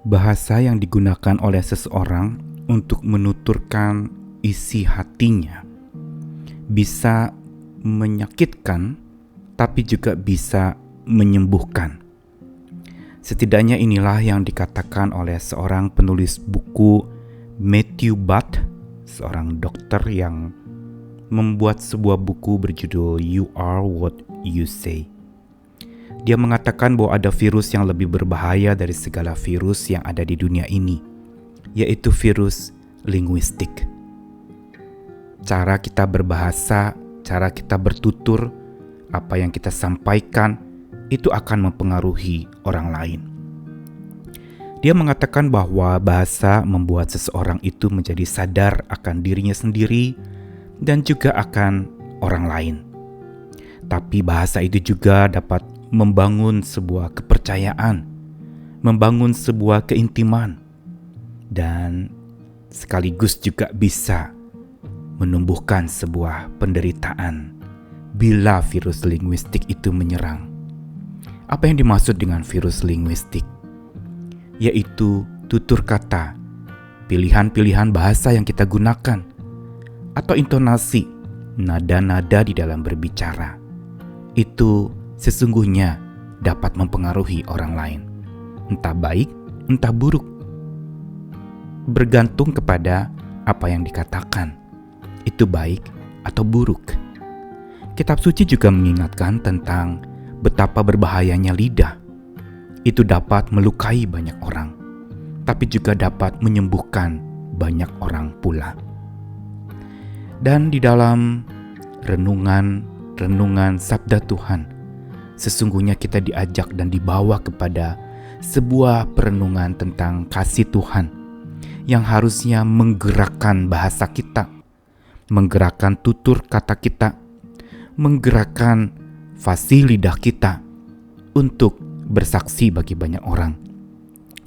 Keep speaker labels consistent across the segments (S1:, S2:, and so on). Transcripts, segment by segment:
S1: Bahasa yang digunakan oleh seseorang untuk menuturkan isi hatinya bisa menyakitkan, tapi juga bisa menyembuhkan. Setidaknya inilah yang dikatakan oleh seorang penulis buku, Matthew Butt, seorang dokter yang membuat sebuah buku berjudul You Are What You Say. Dia mengatakan bahwa ada virus yang lebih berbahaya dari segala virus yang ada di dunia ini, yaitu virus linguistik. Cara kita berbahasa, cara kita bertutur, apa yang kita sampaikan, itu akan mempengaruhi orang lain. Dia mengatakan bahwa bahasa membuat seseorang itu menjadi sadar akan dirinya sendiri dan juga akan orang lain. Tapi bahasa itu juga dapat membangun sebuah kepercayaan, membangun sebuah keintiman, dan sekaligus juga bisa menumbuhkan sebuah penderitaan bila virus linguistik itu menyerang. Apa yang dimaksud dengan virus linguistik? Yaitu tutur kata, pilihan-pilihan bahasa yang kita gunakan, atau intonasi, nada-nada di dalam berbicara. Itu sesungguhnya dapat mempengaruhi orang lain, entah baik, entah buruk. Bergantung kepada apa yang dikatakan, itu baik atau buruk. Kitab suci juga mengingatkan tentang betapa berbahayanya lidah. Itu dapat melukai banyak orang, tapi juga dapat menyembuhkan banyak orang pula. Dan di dalam renungan sabda Tuhan, sesungguhnya kita diajak dan dibawa kepada sebuah perenungan tentang kasih Tuhan yang harusnya menggerakkan bahasa kita, menggerakkan tutur kata kita, menggerakkan fasih lidah kita untuk bersaksi bagi banyak orang.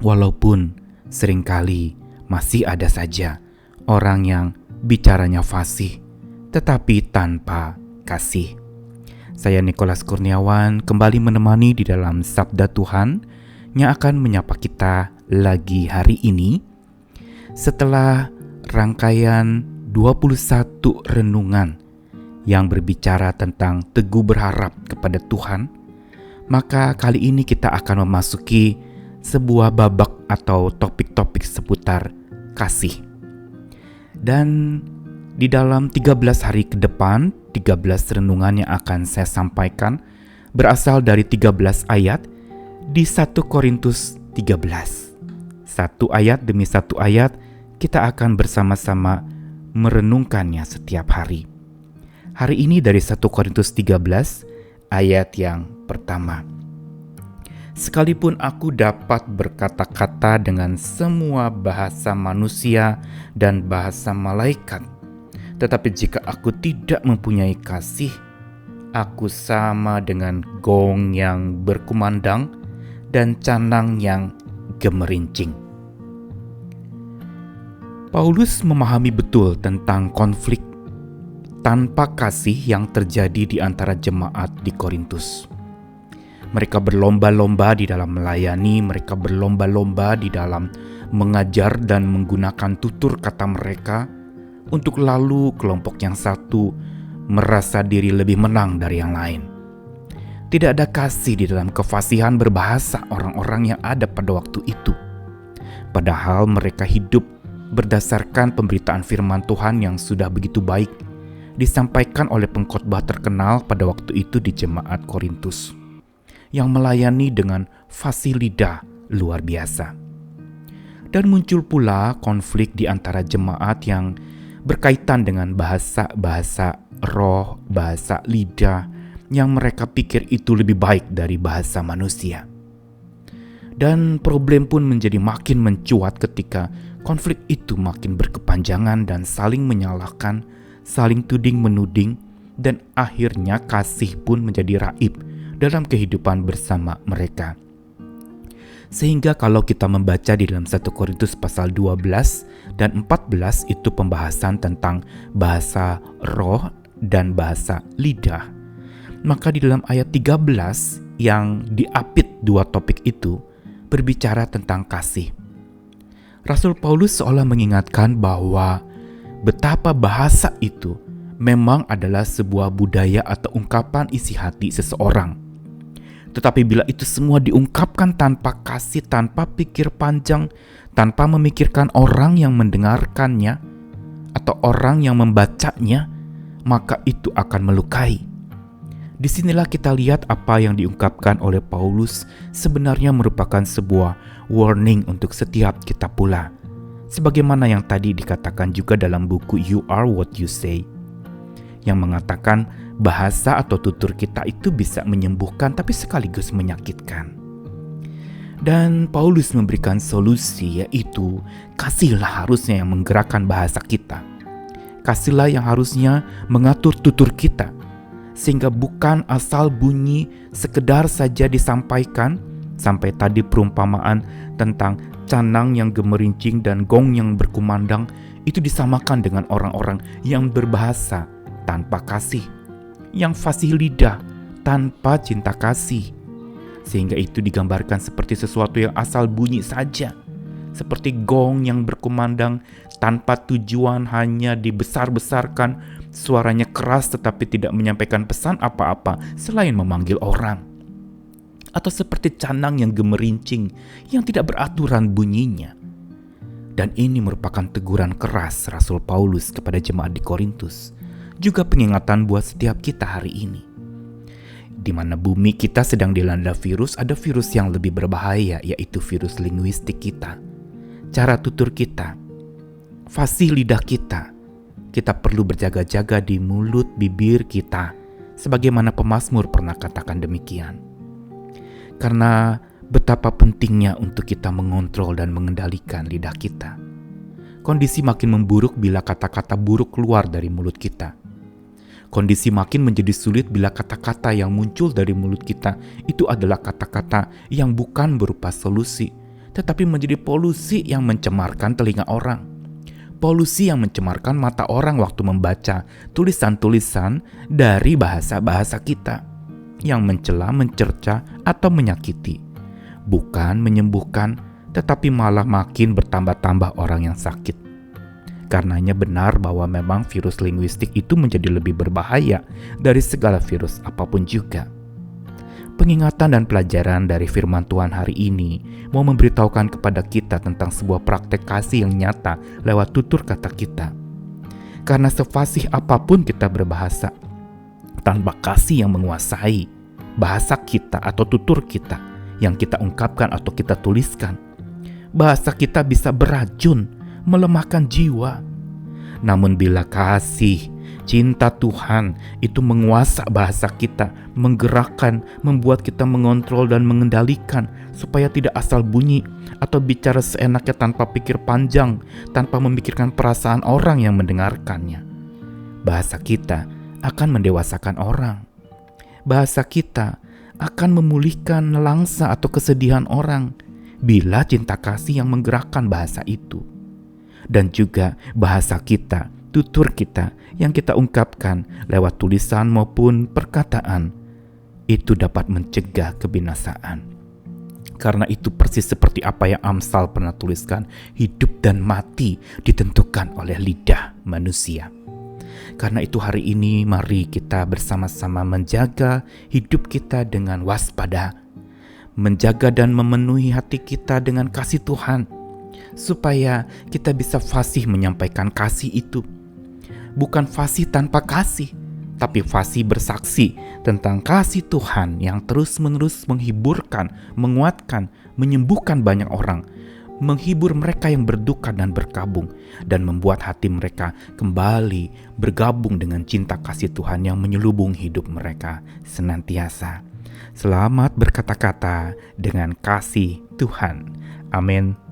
S1: Walaupun seringkali masih ada saja orang yang bicaranya fasih tetapi tanpa kasih. Saya Nikolas Kurniawan kembali menemani di dalam Sabda Tuhan yang akan menyapa kita lagi hari ini setelah rangkaian 21 renungan yang berbicara tentang teguh berharap kepada Tuhan. Maka kali ini kita akan memasuki sebuah babak atau topik-topik seputar kasih. Dan di dalam 13 hari ke depan, 13 renungan yang akan saya sampaikan berasal dari 13 ayat di 1 Korintus 13. Satu ayat demi satu ayat kita akan bersama-sama merenungkannya setiap hari. Hari ini dari 1 Korintus 13 ayat yang pertama. Sekalipun aku dapat berkata-kata dengan semua bahasa manusia dan bahasa malaikat, tetapi jika aku tidak mempunyai kasih, aku sama dengan gong yang berkumandang dan canang yang gemerincing. Paulus memahami betul tentang konflik tanpa kasih yang terjadi di antara jemaat di Korintus. Mereka berlomba-lomba di dalam melayani, mereka berlomba-lomba di dalam mengajar dan menggunakan tutur kata mereka, untuk lalu kelompok yang satu merasa diri lebih menang dari yang lain. Tidak ada kasih di dalam kefasihan berbahasa orang-orang yang ada pada waktu itu. Padahal mereka hidup berdasarkan pemberitaan firman Tuhan yang sudah begitu baik disampaikan oleh pengkhotbah terkenal pada waktu itu di jemaat Korintus, yang melayani dengan fasih lidah luar biasa. Dan muncul pula konflik di antara jemaat yang berkaitan dengan bahasa roh, bahasa lidah yang mereka pikir itu lebih baik dari bahasa manusia. Dan problem pun menjadi makin mencuat ketika konflik itu makin berkepanjangan dan saling menyalahkan, saling tuding-menuding, dan akhirnya kasih pun menjadi raib dalam kehidupan bersama mereka. Sehingga kalau kita membaca di dalam 1 Korintus pasal 12 dan 14 itu pembahasan tentang bahasa roh dan bahasa lidah. Maka di dalam ayat 13 yang diapit dua topik itu berbicara tentang kasih. Rasul Paulus seolah mengingatkan bahwa betapa bahasa itu memang adalah sebuah budaya atau ungkapan isi hati seseorang. Tetapi bila itu semua diungkapkan tanpa kasih, tanpa pikir panjang, tanpa memikirkan orang yang mendengarkannya atau orang yang membacanya, maka itu akan melukai. Disinilah kita lihat apa yang diungkapkan oleh Paulus sebenarnya merupakan sebuah warning untuk setiap kita pula. Sebagaimana yang tadi dikatakan juga dalam buku You Are What You Say, yang mengatakan bahasa atau tutur kita itu bisa menyembuhkan tapi sekaligus menyakitkan. Dan Paulus memberikan solusi, yaitu kasihlah harusnya yang menggerakkan bahasa kita. Kasihlah yang harusnya mengatur tutur kita, sehingga bukan asal bunyi sekedar saja disampaikan. Sampai tadi perumpamaan tentang canang yang gemerincing dan gong yang berkumandang itu disamakan dengan orang-orang yang berbahasa tanpa kasih, yang fasih lidah tanpa cinta kasih, sehingga itu digambarkan seperti sesuatu yang asal bunyi saja, seperti gong yang berkumandang tanpa tujuan, hanya dibesar-besarkan, suaranya keras tetapi tidak menyampaikan pesan apa-apa selain memanggil orang. Atau seperti canang yang gemerincing yang tidak beraturan bunyinya. Dan ini merupakan teguran keras Rasul Paulus kepada jemaat di Korintus, juga pengingatan buat setiap kita hari ini. Di mana bumi kita sedang dilanda virus, ada virus yang lebih berbahaya, yaitu virus linguistik kita. Cara tutur kita, fasih lidah kita. Kita perlu berjaga-jaga di mulut bibir kita, sebagaimana pemazmur pernah katakan demikian. Karena betapa pentingnya untuk kita mengontrol dan mengendalikan lidah kita. Kondisi makin memburuk bila kata-kata buruk keluar dari mulut kita. Kondisi makin menjadi sulit bila kata-kata yang muncul dari mulut kita itu adalah kata-kata yang bukan berupa solusi, tetapi menjadi polusi yang mencemarkan telinga orang. Polusi yang mencemarkan mata orang waktu membaca tulisan-tulisan dari bahasa-bahasa kita, yang mencela, mencerca, atau menyakiti. Bukan menyembuhkan, tetapi malah makin bertambah-tambah orang yang sakit. Karenanya benar bahwa memang virus linguistik itu menjadi lebih berbahaya dari segala virus apapun juga. Pengingatan dan pelajaran dari firman Tuhan hari ini mau memberitahukan kepada kita tentang sebuah praktek kasih yang nyata lewat tutur kata kita. Karena sefasih apapun kita berbahasa, tanpa kasih yang menguasai bahasa kita atau tutur kita yang kita ungkapkan atau kita tuliskan, bahasa kita bisa beracun, melemahkan jiwa. Namun bila kasih, cinta Tuhan itu menguasai bahasa kita, menggerakkan, membuat kita mengontrol dan mengendalikan supaya tidak asal bunyi atau bicara seenaknya tanpa pikir panjang, tanpa memikirkan perasaan orang yang mendengarkannya. Bahasa kita akan mendewasakan orang. Bahasa kita akan memulihkan nelangsa atau kesedihan orang bila cinta kasih yang menggerakkan bahasa itu. Dan juga bahasa kita, tutur kita yang kita ungkapkan lewat tulisan maupun perkataan itu dapat mencegah kebinasaan. Karena itu persis seperti apa yang Amsal pernah tuliskan, hidup dan mati ditentukan oleh lidah manusia. Karena itu hari ini mari kita bersama-sama menjaga hidup kita dengan waspada, menjaga dan memenuhi hati kita dengan kasih Tuhan, supaya kita bisa fasih menyampaikan kasih itu. Bukan fasih tanpa kasih, tapi fasih bersaksi tentang kasih Tuhan yang terus-menerus menghiburkan, menguatkan, menyembuhkan banyak orang, menghibur mereka yang berduka dan berkabung, dan membuat hati mereka kembali bergabung dengan cinta kasih Tuhan yang menyelubung hidup mereka senantiasa. Selamat berkata-kata dengan kasih Tuhan. Amin.